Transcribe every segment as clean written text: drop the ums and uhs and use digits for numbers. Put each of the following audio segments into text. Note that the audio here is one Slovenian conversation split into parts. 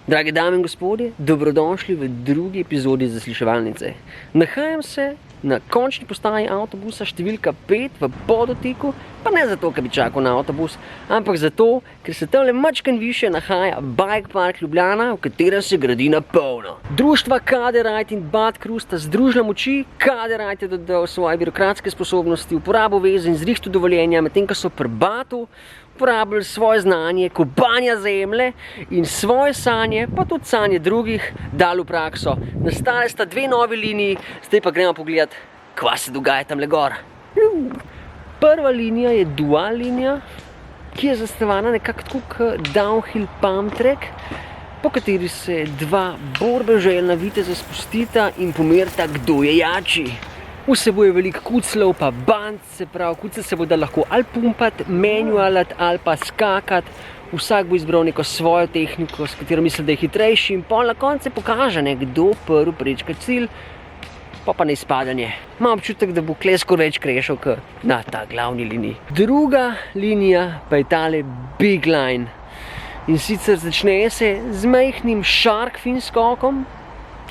Drage dame in gospodje, dobrodošli v drugi epizodi Zasliševalnice. Nahajam se na končni postaji avtobusa številka 5 v Podoteku, pa ne zato, ker bi čakal na avtobus, ampak zato, ker se tamle mačken više nahaja Bike Park Ljubljana, v katerem se gradi na polno. Društva Kaderajt in Bad Krus sta združila moči, Kaderajt je dodal svoje birokratske sposobnosti, uporabo veze in zrihtu dovoljenja, medtem ko so pri Batu uporabljali svoje znanje, kobanja zemlje in svoje sanje, pa tudi sanje drugih, dali v prakso. Nastale sta dve novi liniji, zdaj pa gremo pogledat, kva se dogaja tamle gor. Prva linija je dual linija, ki je zastavana nekako tako kot downhill pump track, po kateri se dva borbeželjna viteza spustita in pomerita, kdo je jači. Vsebuje veliko kucljev pa band, se pravi, kuclje se bodo lahko ali pumpati, manualat ali pa skakati. Vsak bo izbral neko svojo tehniko, s katero misli, da je hitrejši in pol na koncu pokaže, kdo prvi prečka cilj, pa ne izpadanje. Imam občutek, da bo klesko več krešal kot na ta glavni liniji. Druga linija pa je tale big line. In sicer začne se z majhnim shark fin skokom,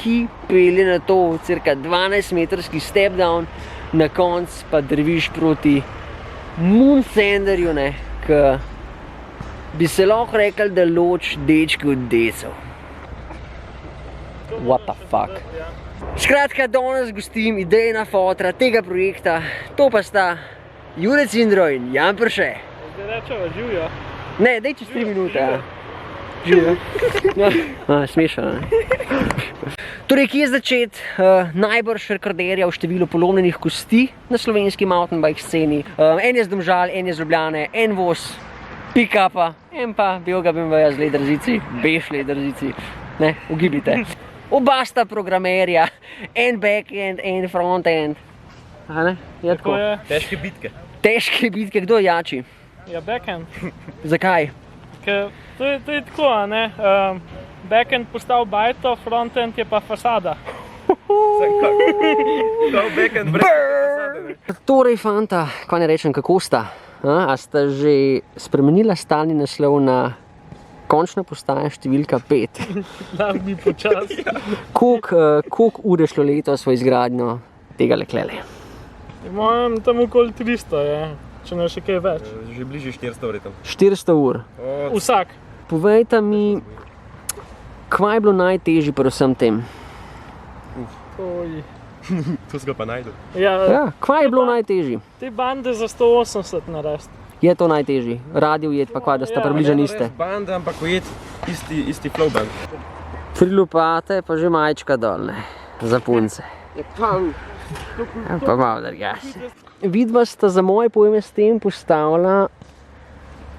ki pelje na to cirka 12-metrski step down, na konc pa drviš proti Moonsenderju, ki bi se lahko rekel, da loč dečki od decev. What the fuck? Skratka, danes gostim idejna fotra tega projekta, to pa sta Jure Cindro in Jan Prše. Zdaj rečeva živijo. Ne, daj čez 3 minute. Živijo. Smešno, ne? Torej, kje začeti? Najbrž rekorderja v številu polomljenih kosti na slovenski mountain bike sceni. En je z Domžal, en je z Ljubljane, en voz pick-upa, en pa belega BMW-ja z lederzici, bež lederzici. Ne, ugibite. Oba sta programerja, en back-end, en front-end. A ne? Je tako? Težke bitke. Težke bitke, kdo je jači? Ja, back-end. Zakaj? Ker to je tako, a ne? Back-end postal bajto, front-end je pa fasada. Torej, fanta, kaj ne rečem, kako sta? A sta že spremenila stalni naslov na končna postaja številka 5? Da bi počas. Koliko ure šlo letos v izgradnjo tega leklele? Imam tam okoli 300, je. Če ne še kaj več. Že bližje 400 vretem. 400 ur. Vsak. Povejte mi, kva je bilo najtežje pri vsem tem? Tu si ga pa najdu. Ja, kva je bilo najtežje? Te bande za 180 narediti. Je to najtežje? Radio ujet pa kva, da sta približno iste? Bande, ampak ujet isti flow band. 3 lopate pa že majčka dol, ne? Za punce. Ja, pa malo drugače. Vidva sta za moje pojme s tem postavila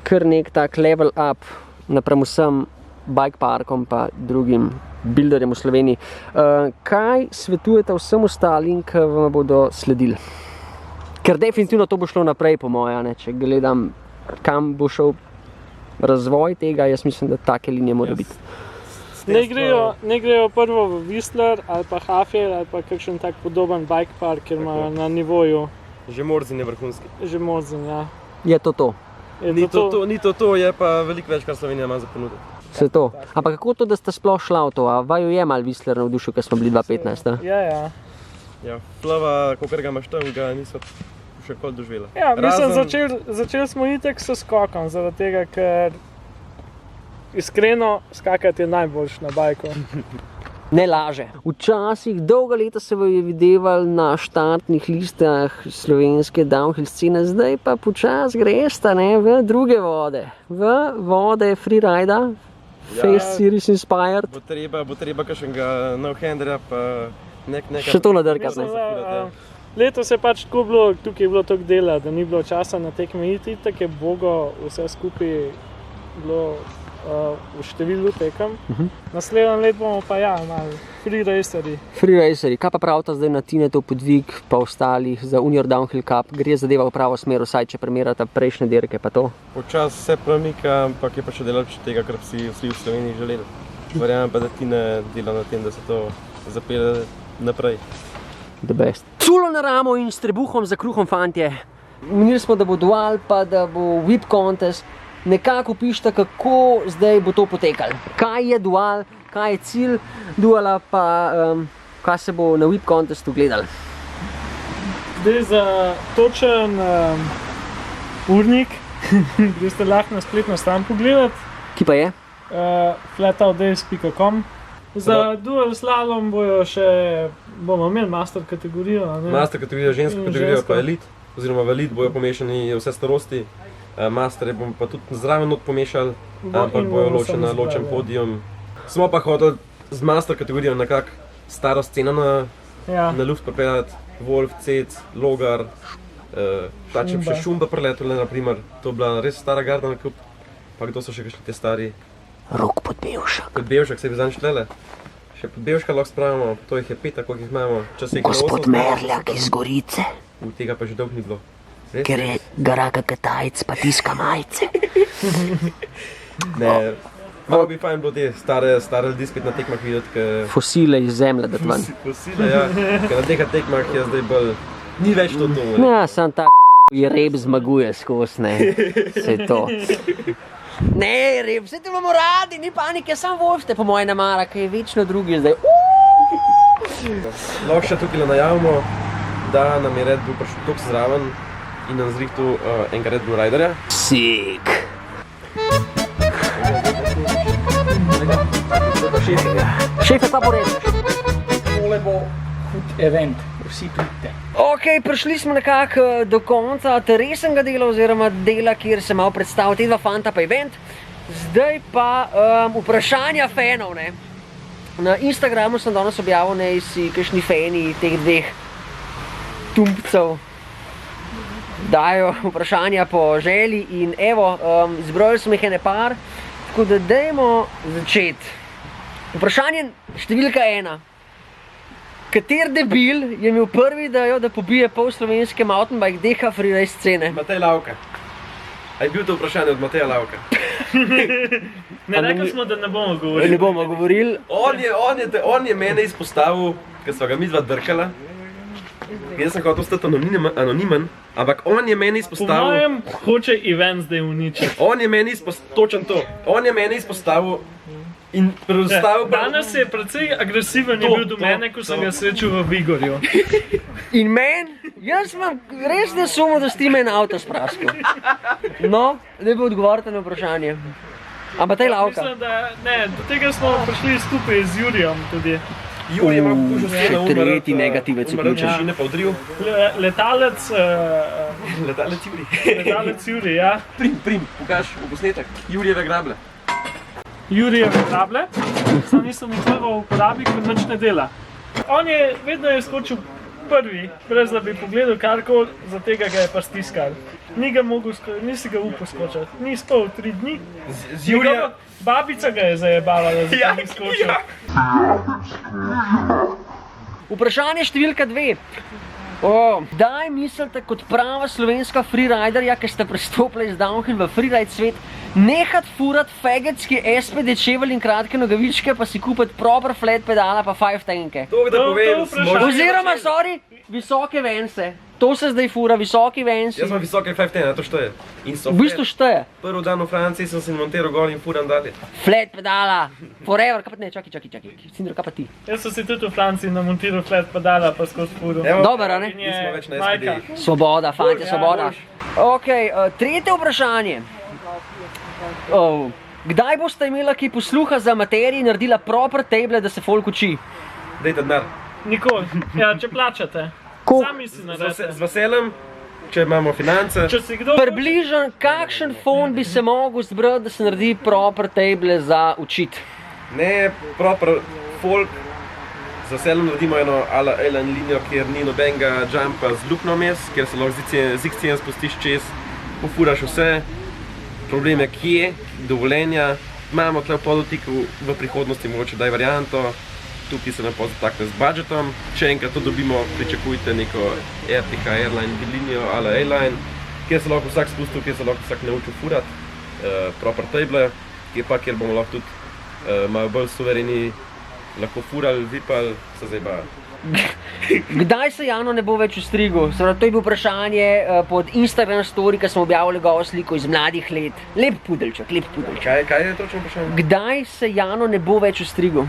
kar nek tak level up napram vsem bike parkom pa drugim builderjem v Sloveniji. Kaj svetujete vsem ostalim, ki vam bodo sledili? Ker definitivno to bo šlo naprej, po moje, ne? Če gledam, kam bo šel razvoj tega, jaz mislim, da take linije mora biti. Ne grejo prvo v Whistler ali pa Hafjell ali pa kakšen tak podoben bike park, kjer imajo na nivoju. Že Morzin je vrhunski. Že Morzin, ja. Je to to? Ni to, je pa veliko več, kar Slovenija ima za ponuditi. Se to. Ampak kako to, da ste sploh šla v to? A vaju je malo Whistler navdušil, ker smo bili 2015, da? Ja. Ja, plava, kakor ga imaš tam, ga niso še kol doživela. Ja, mislim, začeli smo itek s skokom, zaradi tega, ker iskreno skakati je najboljš na bajku. Ne laže. Včasih dolga leta se je videval na štartnih listah slovenske downhill scene, zdaj pa počas gresta, ne, v druge vode. V vode freerida, Face Series Inspired. Bo treba kakšnega no-handerja pa nekaj. Še to nadrkati, ne? Letos je pač tako bilo, tukaj je bilo toliko dela, da ni bilo časa na tekme iti, tako je bogo vse skupaj bilo v številu tekem. Naslednje let bomo pa malo free racerji. Free racerji. Kaj pa pravita zdaj na Tinetov podvig pa ostalih za Unior Downhill Cup? Gre zadeva v pravo smer, vsaj če primerjata prejšnje dirke pa to? Počas se premika, ampak je pa še delal tega, kar si vsi v Sloveniji želeli. Verjamem pa, da Tine dela na tem, da se to zapelje naprej. The best. Culo na ramo in s trebuhom za kruhom, fantje. Menili smo, da bo dual pa da bo whip contest. nekako opišite, kako zdaj bo to potekalo. Kaj je dual, kaj je cilj duala, pa kaj se bo na Whip Contestu gledalo. Zdaj za točen urnik, greste lahko na spletno stran pogledati. Ki pa je? flatoudays.com. Za dual slalom bomo imeli master kategorijo. Master kategorija, ženska kategorija pa elite, oziroma v elite bojo pomešani vse starosti. Masterje bomo pa tudi zraven not pomešali, ampak bojo ločen podijum. Smo pa hodili z master kategorijo nekako staro sceno na luft pripeljati, Wolf, Cec, Logar, če bi še Šumba preletali, naprimer, to je bila res stara garda na kup, pa kdo so še kakšni te stari? Rok Podbevšek. Podbevšek se bi zanj štlele. Še Podbevška lahko spravimo, to jih je 5, koliko jih imamo. Gospod Merljak iz Gorice. Tega pa že dolgo ni bilo. Ker je Garaka Katajc pa tiska majice. Ne, malo bi fajn bilo te stare ljudi spet na tekmah videti, Fosile iz zemlje dati ven. Fosile, ja. Ker na teh tekmah je zdaj bolj, ni več to. Ja, sam tak je rep zmaguje skozi, ne. Sej to. Ne, rep, vse te imamo radi, ni panike, sam Wolf te po moje namara, kaj je večno drugi zdaj. Lahko še tukaj najavimo, da nam je Red Bull prišel toliko zraven in nam zrihtu enega Red Bull Riderja. Sik. Šefe, pa poredeš. Tole bo hud event, vsi pridite. Ok, prišli smo nekako do konca resnega dela oziroma dela, kjer se malo predstavlja te dva fanta pa event. Zdaj pa vprašanja fanov, ne. Na Instagramu sem danes objavil, ne, si kakšni fani teh dveh tumpcev dajo vprašanja po želji in evo, izbrojali smo jih ene par, tako da dajmo začeti. Vprašanje številka 1. Kater debil je imel prvi idejo, da pobije pol slovenske mountainbike DH freeride scene? Matej Lavka. A je bil to vprašanje od Mateja Lavka? Ne, rekli smo, da ne bomo govorili. Ne bomo govorili. On je mene izpostavil, ker sva ga midva drkala. Jaz sem hotel ostati anonimen, ampak on je mene Po izpostavil... mojem hoče event zdaj uničiti. On je mene izpostavil, točno to, on je mene izpostavil in predstavil... Danes je precej agresiven je bil do mene, ko sem ga srečal v Vigorju. In jaz imam res ne sumo, da si me na avto spraskal. No, ne bi odgovorite na vprašanje. Ampak tej Lavka. Mislim, da ne, do tega smo prišli skupaj z Jurijem tudi. Jurij ima kužo sceno, še tretji negativec vključen. Mašine pa odril. Letalec Jurij. Letalec Jurij, ja. Prim, pokaž v posnetek. Jurijeve grable. Jurijeve grable, sam nisem nikoli v uporabi, ker nič ne dela. On je vedno skočil prvi, brez da bi pogledal karkoli, za tega ga je pa stiskal. Nisi ga upal skočiti, ni spal 3 dni. Z Jurijem... Babica ga je zajebavala, da ni skočil. Vprašanje številka 2. Kdaj mislite kot prava slovenska freeriderja, ki ste prestopili iz downhill v freeride svet, nehat furat fegetski SPD čevelj in kratke nogavičke, pa si kupiti proper flat pedala pa 5 tenke? To, da povem, Oziroma, visoke vense. To se zdaj fura, visoki vens. Jaz imam visoke 5 tenke, to šteje. V bistvu šteje. Prvi dan v Franciji sem se montiral gor in furam dalje. Flat pedala, forever, kaj pa ne, čakaj. Sindro, kaj pa ti? Jaz sem si tudi v Franciji namontiral flat pedala, pa skozi furo. Dobro, ne? Nismo več na SPD-jih. Svoboda, fantje, svoboda. Ok, tretje vprašanje. Kdaj boste imela kaj posluha za materiji in naredila proper table, da se folk uči? Dajte denar. Nikoli. Ja, če plačate. Sami si naredite. Z veseljem, če imamo finance. Če si kdo Približno kakšen fond bi se mogel zbrati, da se naredi proper table za učiti? Ne, proper folk. Z veseljem naredimo eno ala A-line linijo, kjer ni nobenega jumpa z luknjo vmes, kjer se lahko z X-cijem spustiš čez, pofuraš vse. Problem je kje, dovoljenja. Imamo tle v podotiku v prihodnosti mogoče daj varianto. Tukaj se nam zatakne z budžetom. Če enkrat to dobimo, pričakujte neko RTH Airline linijo ala A-line, kjer se lahko vsak spustil, kjer se lahko vsak naučil furat, proper table, kjer bomo lahko tudi malo bolj suvereni lahko furali, vipali, se zdaj pa. Kdaj se Jano ne bo več ustrigel? Seveda, to je bilo vprašanje pod Instagram story, ki smo objavili njegovo sliko iz mladih let. Lep pudeljček, lep pudeljček. Kaj je točno vprašanje? Kdaj se Jano ne bo več ustrigel?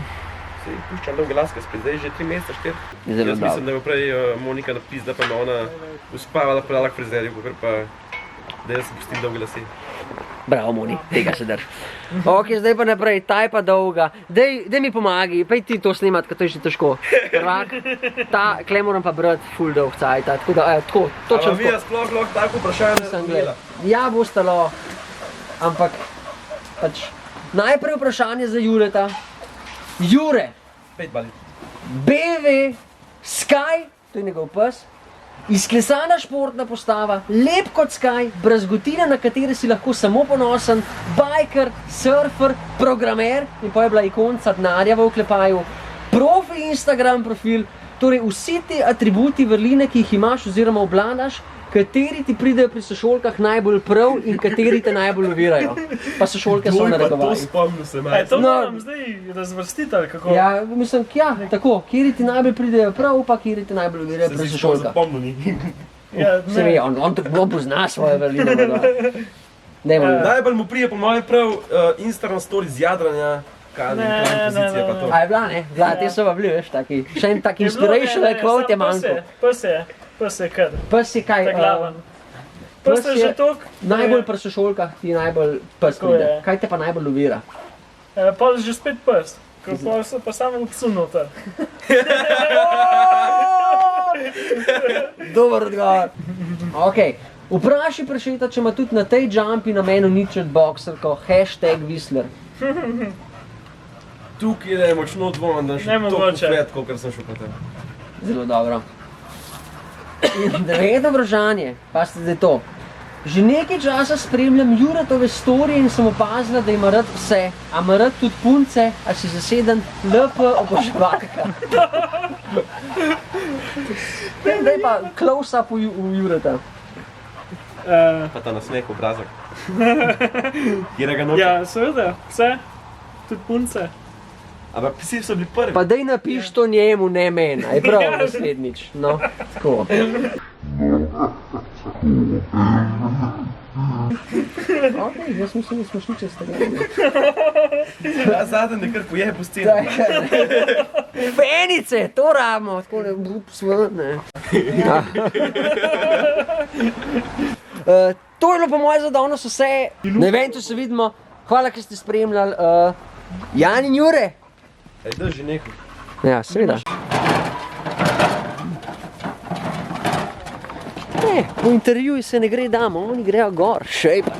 Se puščam dolge laske, spet zdaj že 3 mesece, 4. Zelo Jaz mislim, da bo prej Monika napisala, pa me ona uspavala, podala k frizerju, kakor pa da jaz se pustim dolge lase. Bravo, Moni, tega se drž. Ok, zdaj pa naprej, ta je pa dolga. Dej mi pomagi, pej ti to snimat, ker to je že težko. Prvak, kle moram pa brati ful dolg cajta, tako da, tako, točno Ampak vi tako. sploh lahko tako vprašanje Sem imela. Ja, boste lahko, ampak pač najprej vprašanje za Jureta. Jure, 5 bali. BV Sky, to je njegov pes, izklesana športna postava, lep kot Sky, brazgotina, na katere si lahko samo ponosen, biker, surfer, programer in pa je bila ikonca denarja v oklepaju, profi Instagram profil, torej vsi ti atributi, vrline, ki jih imaš oziroma obvladaš, kateri ti pridejo pri sošolkah najbolj prav in kateri te najbolj ovirajo. Pa sošolke so narekovali. spomnil se To No. moram zdaj razvrstiti, ali kako? Ja, mislim, ja, tako, kjeri ti najbolj pridejo prav, pa kjeri te najbolj ovirajo pri sošolkah. Zapomnil ni. Ja, Se ve, on pozna svoje vrline. Dajmo. Najbolj mu prije po mojem prav Instagram story z jadranja, kazen, Ne, pozicije ne, pa ne. to. A je bila, ne? Bila, te so pa bili, veš, taki, še en tak inspirational quote je manjko. Pes je kar, Pes je kaj, ta glaven. pes Pes je je že tok, najbolj pri sošolkah ti najbolj pes Tako pride. je. Kaj te pa najbolj ovira? Pol že spet pes, ko pol so pa samo psu noter. Dober odgovor. Ok, vprašaj Prešeta, če ima tudi na tej jumpi namenil ničet boxerko, #Whistler. Tukaj je močno dvomim, da še Nemogoče. toliko let, kolikor sem šel po tem. Zelo dobro. In deveto vprašanje, pa ste zdaj to. Že nekaj časa spremljam Juretove storije in sem opazila, da ima rad vse. A ima rad tudi punce, a si zaseden LP oboževalka. Daj pa close-up v Jureta. Pa ta nasmeh obrazek. Kjerega noče. Ja, seveda, vse, tudi punce. Ampak vsi so bili prvi. Pa daj napiš to njemu, ne meni, aj prav naslednjič. No, tako. Ok, jaz mislim, da smo šli čez tega. Ja, zadnji nekar poje po sceni. Fenice, to rabimo, tako ne bup svet, ne. To je bilo po moje za danes vse. Na eventu se vidimo. Hvala, ker ste spremljali. Jan in Jure. Ej, drži nekaj. Ja, seveda. Ne, po intervjuju se ne gre damo, oni grejo gor, šejpa.